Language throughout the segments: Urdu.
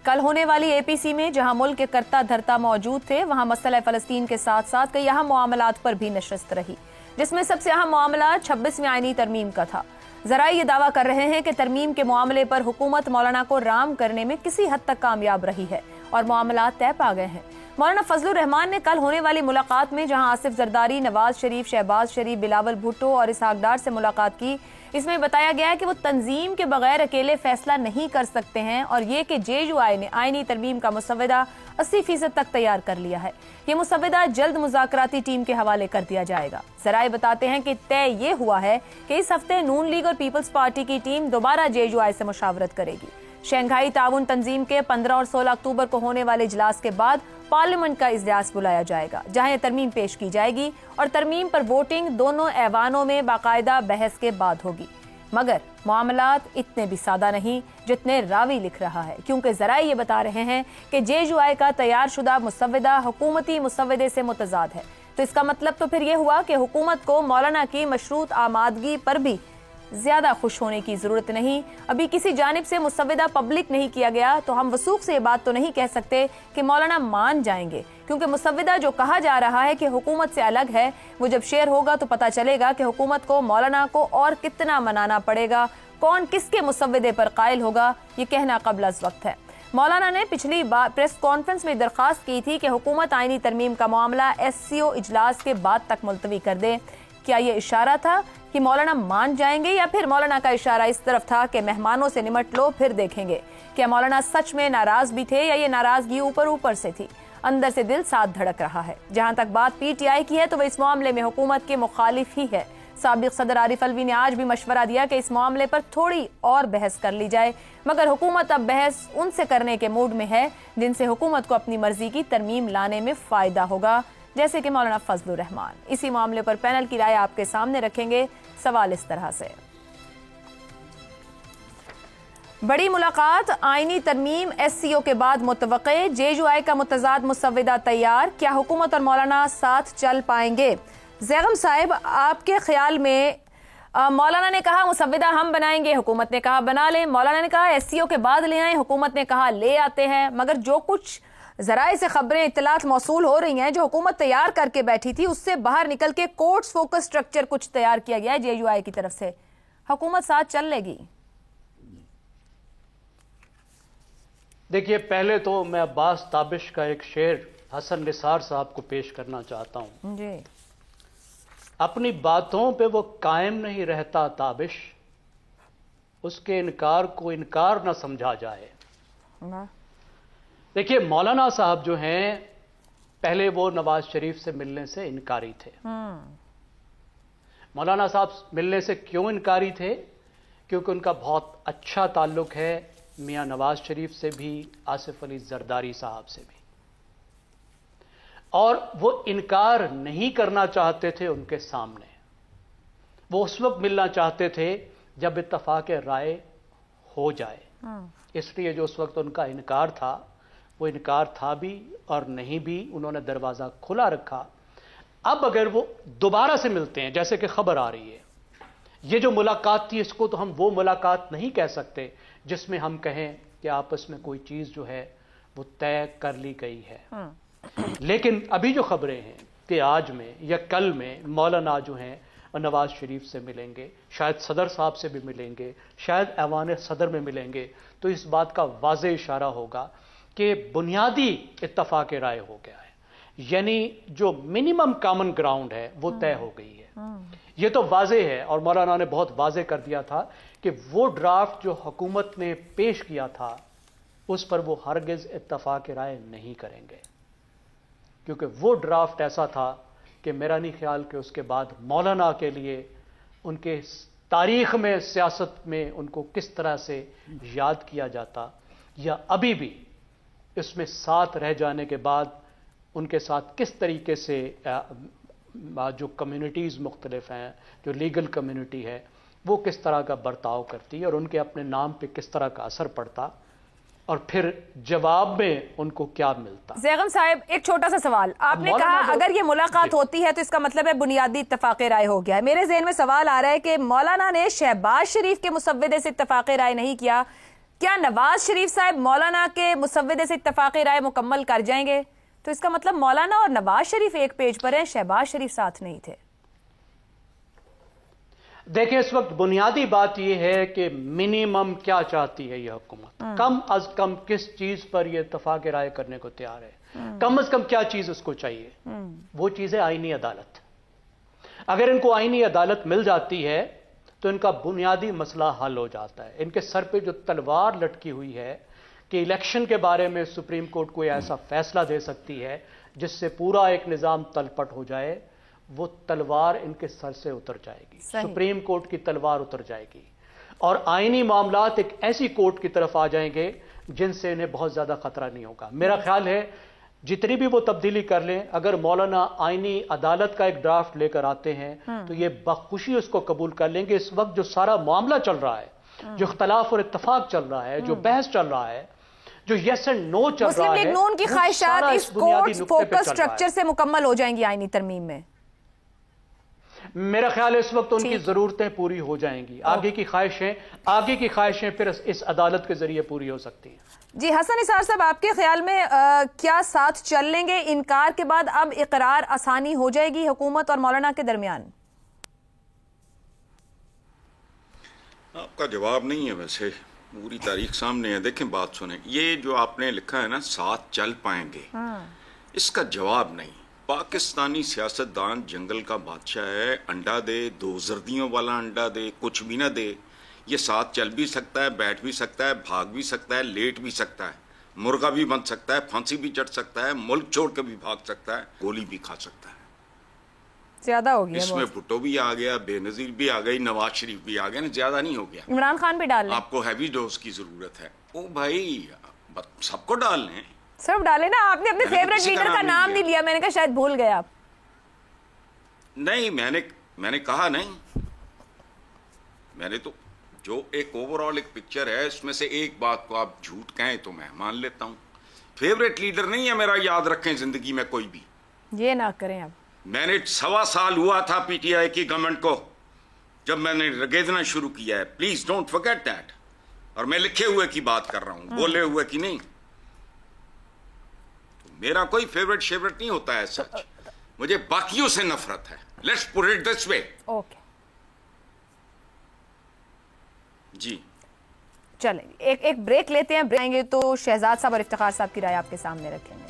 کل ہونے والی اے پی سی میں جہاں ملک کے کرتا دھرتا موجود تھے وہاں مسئلہ فلسطین کے ساتھ ساتھ کئی اہم معاملات پر بھی نشست رہی، جس میں سب سے اہم معاملہ 26ویں آئینی ترمیم کا تھا۔ ذرائع یہ دعویٰ کر رہے ہیں کہ ترمیم کے معاملے پر حکومت مولانا کو رام کرنے میں کسی حد تک کامیاب رہی ہے اور معاملات طے پا گئے ہیں۔ مولانا فضل الرحمان نے کل ہونے والی ملاقات میں جہاں آصف زرداری، نواز شریف، شہباز شریف، بلاول بھٹو اور اسحاق ڈار سے ملاقات کی، اس میں بتایا گیا ہے کہ وہ تنظیم کے بغیر اکیلے فیصلہ نہیں کر سکتے ہیں اور یہ کہ جے یو آئی نے آئینی ترمیم کا مسودہ 80% تک تیار کر لیا ہے۔ یہ مسودہ جلد مذاکراتی ٹیم کے حوالے کر دیا جائے گا۔ ذرائع بتاتے ہیں کہ طے یہ ہوا ہے کہ اس ہفتے نون لیگ اور پیپلز پارٹی کی ٹیم دوبارہ جے یو آئی سے مشاورت کرے گی۔ شنگھائی تعاون تنظیم کے 15 اور 16 اکتوبر کو ہونے والے اجلاس کے بعد پارلیمنٹ کا اجلاس بلایا جائے گا، جہاں یہ ترمیم پیش کی جائے گی اور ترمیم پر ووٹنگ دونوں ایوانوں میں باقاعدہ بحث کے بعد ہوگی۔ مگر معاملات اتنے بھی سادہ نہیں جتنے راوی لکھ رہا ہے، کیونکہ ذرائع یہ بتا رہے ہیں کہ جے یو آئی کا تیار شدہ مسودہ حکومتی مسودے سے متضاد ہے۔ تو اس کا مطلب تو پھر یہ ہوا کہ حکومت کو مولانا کی مشروط آمادگی پر بھی زیادہ خوش ہونے کی ضرورت نہیں۔ ابھی کسی جانب سے مسودہ پبلک نہیں کیا گیا تو ہم وثوق سے یہ بات تو نہیں کہہ سکتے کہ مولانا مان جائیں گے، کیونکہ مسودہ جو کہا جا رہا ہے کہ حکومت سے الگ ہے، وہ جب شیئر ہوگا تو پتہ چلے گا کہ حکومت کو مولانا کو اور کتنا منانا پڑے گا، کون کس کے مسودے پر قائل ہوگا، یہ کہنا قبل از وقت ہے۔ مولانا نے پچھلی بار پریس کانفرنس میں درخواست کی تھی کہ حکومت آئینی ترمیم کا معاملہ ایس سی او اجلاس کے بعد تک ملتوی کر دے۔ کیا یہ اشارہ تھا کہ مولانا مان جائیں گے یا پھر مولانا کا اشارہ اس طرف تھا کہ مہمانوں سے نمٹ لو پھر دیکھیں گے؟ کیا مولانا سچ میں ناراض بھی تھے یا یہ ناراضگی اوپر سے تھی؟ اندر سے دل ساتھ دھڑک رہا ہے۔ جہاں تک بات پی ٹی آئی کی ہے تو وہ اس معاملے میں حکومت کے مخالف ہی ہے۔ سابق صدر عارف الوی نے آج بھی مشورہ دیا کہ اس معاملے پر تھوڑی اور بحث کر لی جائے، مگر حکومت اب بحث ان سے کرنے کے موڈ میں ہے جن سے حکومت کو اپنی مرضی کی ترمیم لانے میں فائدہ ہوگا، جیسے کہ مولانا فضل الرحمان۔ اسی معاملے پر پینل کی رائے آپ کے سامنے رکھیں گے۔ سوال اس طرح سے: بڑی ملاقات آئینی ترمیم ایس سی او کے بعد متوقع، جے یو آئی کا متضاد مسودہ تیار، کیا حکومت اور مولانا ساتھ چل پائیں گے؟ زیغم صاحب، آپ کے خیال میں مولانا نے کہا مسودہ ہم بنائیں گے، حکومت نے کہا بنا لیں، مولانا نے کہا ایس سی او کے بعد لے آئیں، حکومت نے کہا لے آتے ہیں، مگر جو کچھ ذرائع سے خبریں اطلاعات موصول ہو رہی ہیں جو حکومت تیار کر کے بیٹھی تھی اس سے باہر نکل کے کورٹس فوکس سٹرکچر کچھ تیار کیا گیا ہے جے یو آئی کی طرف سے، حکومت ساتھ چل لے گی؟ دیکھیے، پہلے تو میں عباس تابش کا ایک شعر حسن نثار صاحب کو پیش کرنا چاہتا ہوں۔ جی۔ اپنی باتوں پہ وہ قائم نہیں رہتا تابش، اس کے انکار کو انکار نہ سمجھا جائے۔ دیکھیے، مولانا صاحب جو ہیں پہلے وہ نواز شریف سے ملنے سے انکاری تھے۔ مولانا صاحب ملنے سے کیوں انکاری تھے؟ کیونکہ ان کا بہت اچھا تعلق ہے میاں نواز شریف سے بھی، آصف علی زرداری صاحب سے بھی، اور وہ انکار نہیں کرنا چاہتے تھے ان کے سامنے۔ وہ اس وقت ملنا چاہتے تھے جب اتفاق رائے ہو جائے، اس لیے جو اس وقت ان کا انکار تھا وہ انکار تھا بھی اور نہیں بھی، انہوں نے دروازہ کھلا رکھا۔ اب اگر وہ دوبارہ سے ملتے ہیں، جیسے کہ خبر آ رہی ہے، یہ جو ملاقات تھی اس کو تو ہم وہ ملاقات نہیں کہہ سکتے جس میں ہم کہیں کہ آپس میں کوئی چیز جو ہے وہ طے کر لی گئی ہے، لیکن ابھی جو خبریں ہیں کہ آج میں یا کل میں مولانا جو ہیں نواز شریف سے ملیں گے، شاید صدر صاحب سے بھی ملیں گے، شاید ایوان صدر میں ملیں گے، تو اس بات کا واضح اشارہ ہوگا کہ بنیادی اتفاق رائے ہو گیا ہے، یعنی جو منیمم کامن گراؤنڈ ہے وہ طے ہو گئی ہے۔ یہ تو واضح ہے، اور مولانا نے بہت واضح کر دیا تھا کہ وہ ڈرافٹ جو حکومت نے پیش کیا تھا اس پر وہ ہرگز اتفاق رائے نہیں کریں گے، کیونکہ وہ ڈرافٹ ایسا تھا کہ میرا نہیں خیال کہ اس کے بعد مولانا کے لیے ان کے تاریخ میں، سیاست میں ان کو کس طرح سے یاد کیا جاتا، یا ابھی بھی اس میں ساتھ رہ جانے کے بعد ان کے ساتھ کس طریقے سے جو کمیونٹیز مختلف ہیں، جو لیگل کمیونٹی ہے، وہ کس طرح کا برتاؤ کرتی اور ان کے اپنے نام پہ کس طرح کا اثر پڑتا، اور پھر جواب میں ان کو کیا ملتا۔ زیغم صاحب، ایک چھوٹا سا سوال، آپ نے کہا اگر یہ ملاقات ہوتی ہے تو اس کا مطلب ہے بنیادی اتفاق رائے ہو گیا ہے۔ میرے ذہن میں سوال آ رہا ہے کہ مولانا نے شہباز شریف کے مسودے سے اتفاق رائے نہیں کیا، کیا نواز شریف صاحب مولانا کے مسودے سے اتفاقی رائے مکمل کر جائیں گے؟ تو اس کا مطلب مولانا اور نواز شریف ایک پیج پر ہیں، شہباز شریف ساتھ نہیں تھے. دیکھیں اس وقت بنیادی بات یہ ہے کہ منیمم کیا چاہتی ہے یہ حکومت، کم از کم کس چیز پر یہ اتفاق رائے کرنے کو تیار ہے، کم از کم کیا چیز اس کو چاہیے. وہ چیز ہے آئینی عدالت. اگر ان کو آئینی عدالت مل جاتی ہے تو ان کا بنیادی مسئلہ حل ہو جاتا ہے. ان کے سر پہ جو تلوار لٹکی ہوئی ہے کہ الیکشن کے بارے میں سپریم کورٹ کوئی ایسا فیصلہ دے سکتی ہے جس سے پورا ایک نظام تلپٹ ہو جائے، وہ تلوار ان کے سر سے اتر جائے گی. سپریم کورٹ کی تلوار اتر جائے گی اور آئینی معاملات ایک ایسی کورٹ کی طرف آ جائیں گے جن سے انہیں بہت زیادہ خطرہ نہیں ہوگا. میرا خیال ہے جتنی بھی وہ تبدیلی کر لیں، اگر مولانا آئینی عدالت کا ایک ڈرافٹ لے کر آتے ہیں تو یہ بخوشی اس کو قبول کر لیں گے. اس وقت جو سارا معاملہ چل رہا ہے، جو اختلاف اور اتفاق چل رہا ہے، جو بحث چل رہا ہے، جو یس اینڈ نو چل رہا ہے، مسلم لیگ نون کی خواہشات اس کورٹ فوکس سٹرکچر سے مکمل ہو جائیں گی آئینی ترمیم میں. میرا خیال ہے اس وقت ان کی ضرورتیں پوری ہو جائیں گی. آگے کی خواہشیں پھر اس عدالت کے ذریعے پوری ہو سکتی ہیں. جی حسن نثار صاحب، آپ کے خیال میں کیا ساتھ چل لیں گے؟ انکار کے بعد اب اقرار آسانی ہو جائے گی حکومت اور مولانا کے درمیان؟ آپ کا جواب نہیں ہے، ویسے پوری تاریخ سامنے ہے. دیکھیں بات سنیں، یہ جو آپ نے لکھا ہے نا ساتھ چل پائیں گے، اس کا جواب نہیں. پاکستانی سیاستدان جنگل کا بادشاہ ہے، انڈا دے، دو زردیوں والا انڈا دے، کچھ بھی نہ دے، یہ ساتھ چل بھی سکتا ہے، بیٹھ بھی سکتا ہے، بھاگ بھی سکتا ہے، لیٹ بھی سکتا ہے، مرغا بھی بن سکتا ہے، پھانسی بھی چڑھ سکتا ہے، ملک چھوڑ کے بھی بھاگ سکتا ہے، گولی بھی کھا سکتا ہے. زیادہ ہو گیا، اس میں بھٹو بھی آ گیا، بے نظیر بھی آ گئی، نواز شریف بھی آ گیا. زیادہ نہیں ہو گیا. عمران خان بھی ڈال لیں. آپ کو ہیوی ڈوز کی ضرورت ہے. او بھائی سب کو ڈال لیں، سب ڈالے نا. آپ نے اپنے فیورٹ لیڈر کا نام نہیں لیا، میں نے کہا شاید بھول گئے آپ. نہیں، میں نے کہا نہیں، میں نے تو جو ایک اوور آل ایک پکچر ہے اس میں سے ایک بات کو آپ جھوٹ کہیں تو میں مان لیتا ہوں. فیوریٹ لیڈر نہیں ہے میرا، یاد رکھیں زندگی میں کوئی بھی. یہ نہ کریں اب. میں نے 1.25 سال ہوا تھا پی ٹی آئی کی گورنمنٹ کو جب میں نے رگیدنا شروع کیا ہے. Please don't forget that. اور میں لکھے ہوئے کی بات کر رہا ہوں، بولے ہوئے کی نہیں. میرا کوئی فیوریٹ نہیں ہوتا ہے سچ. مجھے باقیوں سے نفرت ہے. Let's put it this way. Okay جی چلیں ایک بریک لیتے ہیں. بریک آئیں گے تو شہزاد صاحب اور افتخار صاحب کی رائے آپ کے سامنے رکھیں گے.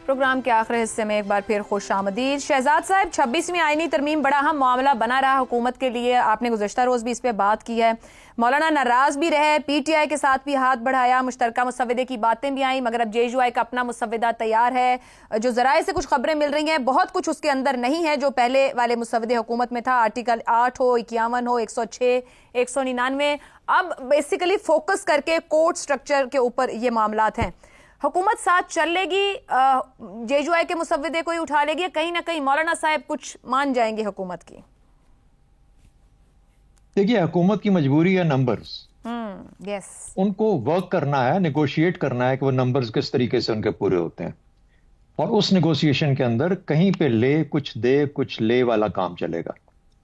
پروگرام کے آخری حصے میں ایک بار پھر خوش آمدید. شہزاد صاحب، 26ویں آئینی ترمیم بڑا اہم معاملہ بنا رہا حکومت کے لیے. آپ نے گزشتہ روز بھی اس پہ بات کی ہے. مولانا ناراض بھی رہے، پی ٹی آئی کے ساتھ بھی ہاتھ بڑھایا، مشترکہ مسودے کی باتیں بھی آئیں، مگر اب جے یو آئی کا اپنا مسودہ تیار ہے. جو ذرائع سے کچھ خبریں مل رہی ہیں، بہت کچھ اس کے اندر نہیں ہے جو پہلے والے مسودے حکومت میں تھا. آرٹیکل 8 ہو، 51 ہو، 106، 199. اب بیسیکلی فوکس کر کے کورٹ سٹرکچر کے اوپر یہ معاملات ہیں. حکومت ساتھ چل لے گی، جے یو آئی کے مسودے کو ہی اٹھا لے گی، کہیں نہ کہیں مولانا صاحب کچھ مان جائیں گے حکومت کی؟ دیکھیے، حکومت کی مجبوری ہے نمبرز. یس، ان کو ورک کرنا ہے، نیگوشیٹ کرنا ہے کہ وہ نمبرز کس طریقے سے ان کے پورے ہوتے ہیں. اور اس نیگوشیشن کے اندر کہیں پہ لے کچھ دے کچھ لے والا کام چلے گا.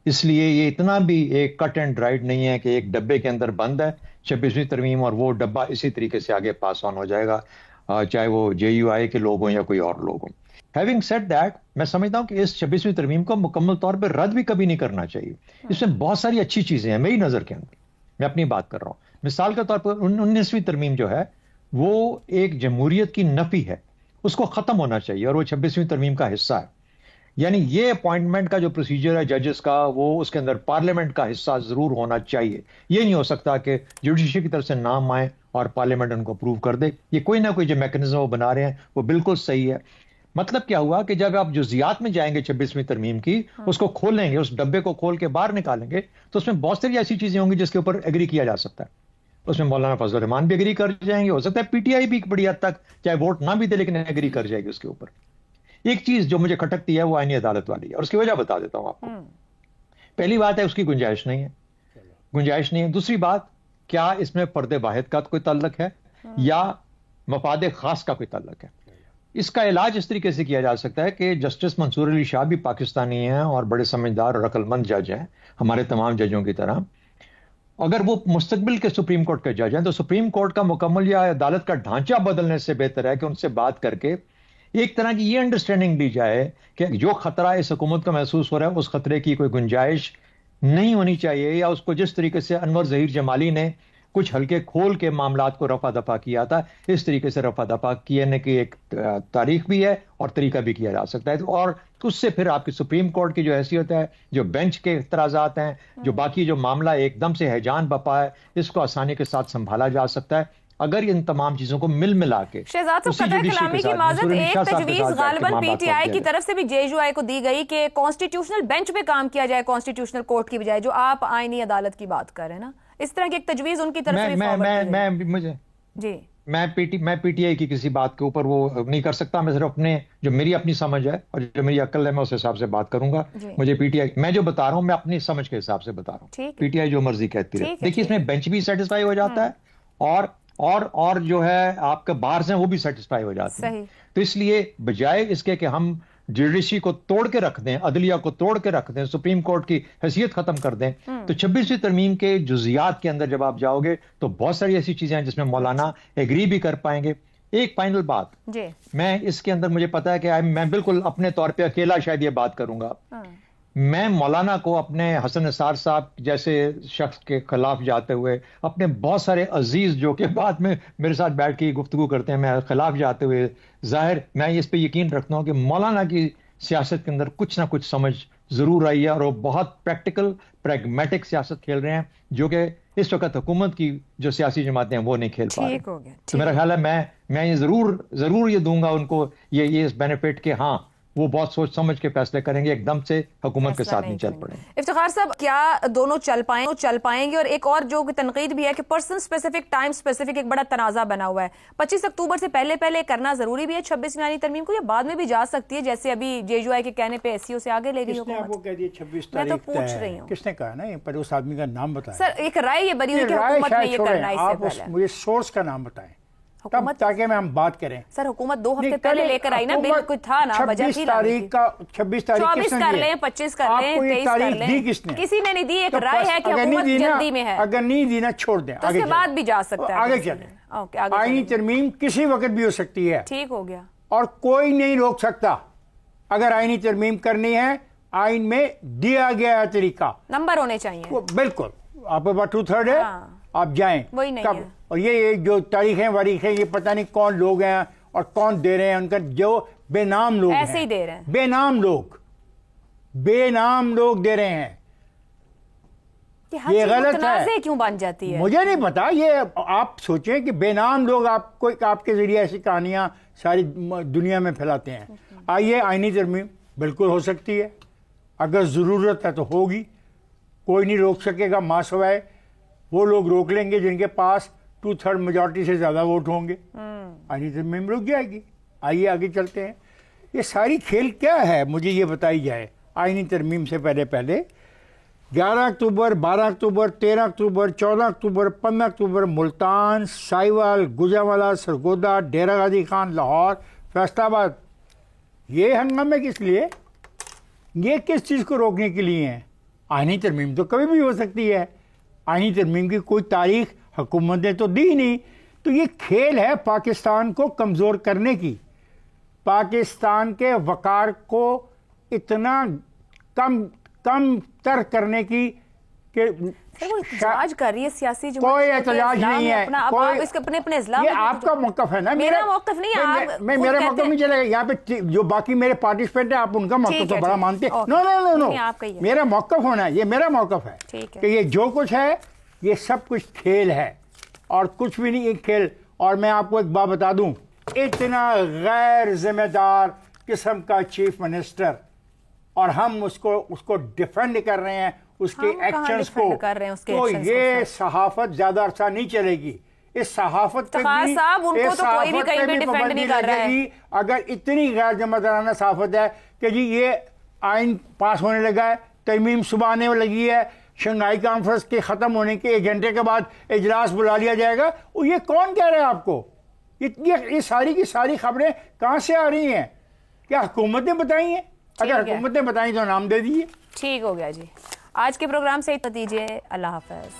اس لیے یہ اتنا بھی ایک کٹ اینڈ رائٹ نہیں ہے کہ ایک ڈبے کے اندر بند ہے 26ویں ترمیم اور وہ ڈبہ اسی طریقے سے آگے پاس آن ہو جائے گا، چاہے وہ جے یو آئی کے لوگ ہوں یا کوئی اور لوگ ہوں. ہیونگ سیڈ دیٹ، میں سمجھتا ہوں کہ اس 26ویں ترمیم کو مکمل طور پہ رد بھی کبھی نہیں کرنا چاہیے. اس میں بہت ساری اچھی چیزیں ہیں میری نظر کے اندر. میں اپنی بات کر رہا ہوں. مثال کے طور پر 19ویں ترمیم جو ہے وہ ایک جمہوریت کی نفی ہے، اس کو ختم ہونا چاہیے اور وہ 26ویں ترمیم کا حصہ ہے. یعنی یہ اپوائنٹمنٹ کا جو پروسیجر ہے ججز کا، وہ اس کے اندر پارلیمنٹ کا حصہ ضرور ہونا چاہیے. یہ نہیں ہو سکتا کہ جوڈیشری کی طرف سے نام آئے اور پارلیمنٹ ان کو اپروو کر دے. یہ کوئی نہ کوئی جو میکنزم وہ بنا رہے ہیں وہ بالکل صحیح ہے. مطلب کیا ہوا کہ جب آپ جزیات میں جائیں گے 26ویں ترمیم کی، اس کو کھولیں گے، اس ڈبے کو کھول کے باہر نکالیں گے، تو اس میں بہت ساری ایسی چیزیں ہوں گی جس کے اوپر ایگری کیا جا سکتا ہے. اس میں مولانا فضل الرحمان بھی ایگری کر جائیں گے، ہو سکتا ہے پی ٹی آئی بھی بڑی حد تک چاہے ووٹ نہ بھی دے لیکن ایگری کر جائے گی اس کے اوپر. ایک چیز جو مجھے کھٹکتی ہے وہ آئینی عدالت والی ہے اور اس کی وجہ بتا دیتا ہوں آپ کو. پہلی بات ہے اس کی گنجائش نہیں ہے. دوسری بات، کیا اس میں فرد واحد کا کوئی تعلق ہے یا مفاد خاص کا کوئی تعلق ہے؟ اس کا علاج اس طریقے سے کیا جا سکتا ہے کہ جسٹس منصور علی شاہ بھی پاکستانی ہیں اور بڑے سمجھدار اور عقل مند جج ہیں ہمارے تمام ججوں کی طرح. اگر وہ مستقبل کے سپریم کورٹ کے جج ہیں تو سپریم کورٹ کا مکمل یا عدالت کا ڈھانچہ بدلنے سے بہتر ہے کہ ان سے بات کر کے ایک طرح کی یہ انڈرسٹینڈنگ دی جائے کہ جو خطرہ اس حکومت کو محسوس ہو رہا ہے اس خطرے کی کوئی گنجائش نہیں ہونی چاہیے, یا اس کو جس طریقے سے انور ظہیر جمالی نے کچھ ہلکے کھول کے معاملات کو رفع دفع کیا تھا اس طریقے سے رفع دفع کینے کی ایک تاریخ بھی ہے اور طریقہ بھی کیا جا سکتا ہے. اور اس سے پھر آپ کی سپریم کورٹ کی جو حیثیت ہے, جو بینچ کے اعتراضات ہیں, جو باقی جو معاملہ ایک دم سے ہیجان بپا ہے, اس کو آسانی کے ساتھ سنبھالا جا سکتا ہے اگر ان تمام چیزوں کو ملا کے. شہزاد صاحب قطع کلامی کی معذرت, ایک تجویز غالباً پی ٹی آئی کی طرف سے بھی جے یو آئی کو دی گئی کہ کانسٹیٹیوشنل بینچ پہ کام کیا جائے کانسٹیٹیوشنل کورٹ کی بجائے, جو آپ آئینی عدالت کی بات کر رہے ہیں نا, اس طرح کی ایک تجویز ان کی طرف سے میں پی ٹی آئی کی کسی بات کے اوپر وہ نہیں کر سکتا. میں صرف جو میری اپنی سمجھ ہے اور جو میری عقل ہے میں اس حساب سے بات کروں گا. مجھے پی ٹی آئی میں جو بتا رہا ہوں میں اپنی سمجھ کے حساب سے بتا رہا ہوں. پی ٹی آئی جو مرضی کہتی رہے. دیکھیے اس میں بینچ بھی سیٹسفائی ہو جاتا ہے اور جو ہے آپ کے باہر سے وہ بھی سیٹسفائی ہو جاتے ہیں. تو اس لیے بجائے اس کے کہ ہم جوڈیشری کو توڑ کے رکھ دیں, عدلیہ کو توڑ کے رکھ دیں, سپریم کورٹ کی حیثیت ختم کر دیں, تو 26ویں ترمیم کے جزیات کے اندر جب آپ جاؤ گے تو بہت ساری ایسی چیزیں ہیں جس میں مولانا ایگری بھی کر پائیں گے. ایک فائنل بات, میں اس کے اندر مجھے پتا ہے کہ میں بالکل اپنے طور پہ اکیلا شاید یہ بات کروں گا. میں مولانا کو اپنے حسن نثار صاحب جیسے شخص کے خلاف جاتے ہوئے, اپنے بہت سارے عزیز جو کہ بعد میں میرے ساتھ بیٹھ کے گفتگو کرتے ہیں, میں خلاف جاتے ہوئے ظاہر میں اس پہ یقین رکھتا ہوں کہ مولانا کی سیاست کے اندر کچھ نہ کچھ سمجھ ضرور آئی ہے اور وہ بہت پریکٹیکل پریگمیٹک سیاست کھیل رہے ہیں جو کہ اس وقت حکومت کی جو سیاسی جماعتیں ہیں وہ نہیں کھیل پا رہی. تو میرا خیال ہے میں یہ ضرور یہ دوں گا ان کو یہ اس بینیفٹ کہ ہاں وہ بہت سوچ سمجھ کے فیصلے کریں گے, ایک دم سے حکومت کے ساتھ نہیں چل پڑیں. افتخار صاحب کیا دونوں چل پائیں گے؟ اور ایک اور جو تنقید بھی ہے کہ پرسن سپیسیفک ٹائم سپیسیفک ایک بڑا تنازع بنا ہوا ہے. 25 اکتوبر سے پہلے کرنا ضروری بھی ہے 26ویں آئینی ترمیم کو, یا بعد میں بھی جا سکتی ہے جیسے ابھی جے یو آئی کے کہنے پہ ایس سی او سے آگے لے گئی حکومت؟ میں تو پوچھ رہی ہوں. کس نے کہا نا پر اس آدمی کا نام بتائیں سر. ایک رائے یہ بنی ہوئی کہ حکومت نے یہ کرنا ہے, آپ مجھے سورس کا نام بتائیں تاکہ میں ہم بات کریں. سر حکومت 2 ہفتے پہلے لے کر آئی نا, بل کوئی تھا نا, وجہ تھی 26 تاریخ کر لیں, 25 کر لیں, 23 کر لیں, کسی نے نہیں دی. ایک رائے ہے کہ حکومت جلدی میں ہے, اگر نہیں دینا چھوڑ دیں, اس کے بعد بھی جا سکتا ہے. آگے چلیں. آئینی ترمیم کسی وقت بھی ہو سکتی ہے, ٹھیک ہو گیا, اور کوئی نہیں روک سکتا. اگر آئینی ترمیم کرنی ہے آئین میں دیا گیا طریقہ نمبر ہونے چاہیے. بالکل, آپ کے پاس 2/3 ہے, آپ جائیں. وہی نہیں ہے. اور یہ جو تاریخیں واریخیں یہ پتہ نہیں کون لوگ ہیں اور کون دے رہے ہیں, ان کا جو بے نام لوگ ایسے ہی دے رہے ہیں, بے نام لوگ دے رہے ہیں. یہ غلط ہے. کیوں بن جاتی ہے مجھے نہیں پتا. یہ آپ سوچیں کہ بے نام لوگ آپ کے ذریعے ایسی کہانیاں ساری دنیا میں پھیلاتے ہیں. آئیے آئینی ترمیم بالکل ہو سکتی ہے, اگر ضرورت ہے تو ہوگی. کوئی نہیں روک سکے گا ماں سوائے وہ لوگ روک لیں گے جن کے پاس 2/3 میجورٹی سے زیادہ ووٹ ہوں گے. آئینی ترمیم رک جائے گی. آئیے آگے چلتے ہیں. یہ ساری کھیل کیا ہے مجھے یہ بتائی جائے. آئینی ترمیم سے پہلے 11 اکتوبر 12 اکتوبر 13 اکتوبر 14 اکتوبر 15 اکتوبر ملتان, سائیوال, گوجرانوالہ, سرگودا, ڈیرہ غازی خان, لاہور, فیصل آباد. یہ ہنگامے کس لیے؟ یہ کس چیز کو روکنے کے لیے ہیں؟ آئینی ترمیم تو کبھی بھی ہو سکتی ہے. آئینی ترمیم کی کوئی تاریخ حکومت نے تو دی نہیں. تو یہ کھیل ہے پاکستان کو کمزور کرنے کی, پاکستان کے وقار کو اتنا کم تر کرنے کی کہ احتجاج کر رہی ہے سیاسی جماعت. کوئی احتجاج نہیں ہے. یہ آپ کا موقف ہے نا, میرا موقف نہیں ہے. میرا موقف نہیں چلے گا. یہاں پہ جو باقی میرے پارٹیسپینٹ ہیں آپ ان کا موقف تو بڑا مانتے ہیں. نو, میرا موقف ہونا ہے, یہ میرا موقف ہے کہ یہ جو کچھ ہے یہ سب کچھ کھیل ہے اور کچھ بھی نہیں ایک کھیل. اور میں آپ کو ایک بات بتا دوں, اتنا غیر ذمہ دار قسم کا چیف منسٹر, اور ہم اس کو ڈیفینڈ کر رہے ہیں اس کے ایکشنز کو, تو یہ صحافت زیادہ عرصہ نہیں چلے گی. اس صحافت پہ بھی پابندی لگے گی اگر اتنی غیر ذمہ دارانہ صحافت ہے کہ جی یہ آئین پاس ہونے لگا ہے, ترمیم صبح آنے لگی ہے, شنگھائی کانفرنس کے ختم ہونے کے 1 گھنٹے کے بعد اجلاس بلا لیا جائے گا. یہ کون کہہ رہا ہے آپ کو؟ یہ ساری کی ساری خبریں کہاں سے آ رہی ہیں؟ کیا حکومت نے بتائی ہیں؟ اگر حکومت نے بتائی تو نام دے دیجیے. ٹھیک ہو گیا جی. آج کے پروگرام سے دیجیے. اللہ حافظ.